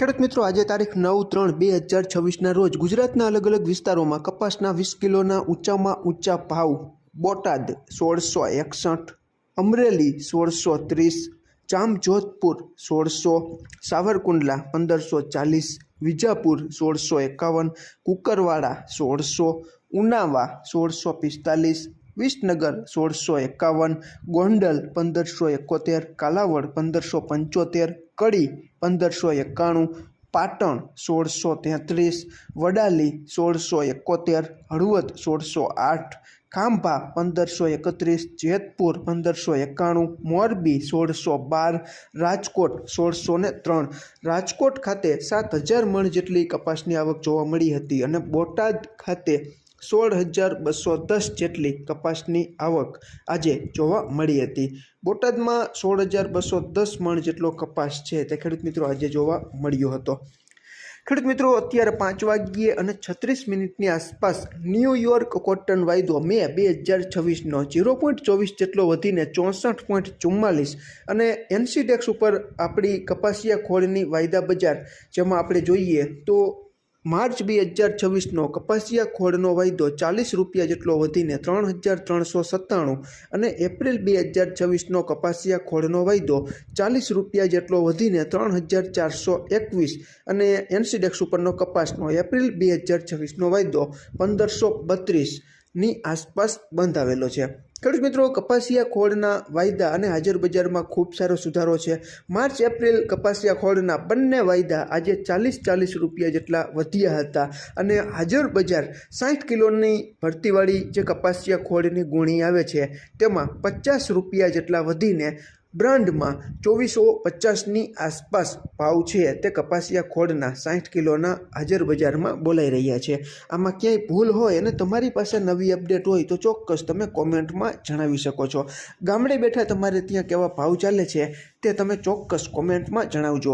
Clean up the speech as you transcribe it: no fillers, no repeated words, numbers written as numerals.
ખેડૂત મિત્રો, આજે તારીખ 9/3/2026ના રોજ ગુજરાતના અલગ અલગ વિસ્તારોમાં કપાસના 20 કિલોના ઊંચામાં ઊંચા ભાવ. બોટાદ 1661, અમરેલી 1630, જામજોધપુર 1600, સાવરકુંડલા 1540, વિજાપુર 1651, કુકરવાડા 1600, ઉનાવા 1645, વિસનગર 1651, ગોંડલ 1571, કાલાવડ 1575, કડી 1591, પાટણ 1633, વડાલી 1671, હળવદ 1608, ખાંભા 1531, જેતપુર 1591, મોરબી 1612, રાજકોટ 1603. રાજકોટ ખાતે 7000 મણ જેટલી કપાસની આવક જોવા મળી હતી અને બોટાદ ખાતે 16,210 જેટલી કપાસની આવક આજે જોવા મળી હતી. બોટાદમાં 16,210 મણ જેટલો કપાસ છે તે ખેડૂત મિત્રો આજે જોવા મળ્યો હતો. ખેડૂત મિત્રો, અત્યારે 5:36 આસપાસ ન્યૂયોર્ક કોટન વાયદો મે 2026નો 0.24 જેટલો વધીને 64.44 અને એનસીડેક્સ ઉપર આપણી કપાસિયા ખોળની વાયદા બજાર, જેમાં આપણે જોઈએ તો માર્ચ 2026નો કપાસિયા ખોળનો વાયદો 40 રૂપિયા જેટલો વધીને 3,397 અને એપ્રિલ 2026નો કપાસિયા ખોળનો વાયદો 40 રૂપિયા જેટલો વધીને 3,421 અને એનસીડેક્સ ઉપરનો કપાસનો એપ્રિલ 2026નો વાયદો 1,532ની આસપાસ બંધાવેલો છે. ખેડૂત મિત્રો, કપાસિયા ખોળના વાયદા અને હાજર બજારમાં ખૂબ સારો સુધારો છે. માર્ચ એપ્રિલ કપાસિયા ખોળના બંને વાયદા આજે 40 રૂપિયા જેટલા વધ્યા હતા અને હાજર બજાર 60 કિલોની ભરતીવાળી જે કપાસિયા ખોળની ગુણી આવે છે તેમાં 50 રૂપિયા જેટલા વધીને બ્રાન્ડમાં 2450ની આસપાસ ભાવ છે તે કપાસિયા ખોળના 60 કિલોના હાજર બજારમાં બોલાઈ રહ્યા છે. આમાં ક્યાંય ભૂલ હોય અને તમારી પાસે નવી અપડેટ હોય તો ચોક્કસ તમે કોમેન્ટમાં જણાવી શકો છો. ગામડે બેઠા તમારે ત્યાં કેવા ભાવ ચાલે છે તે તમે ચોક્કસ કોમેન્ટમાં જણાવજો.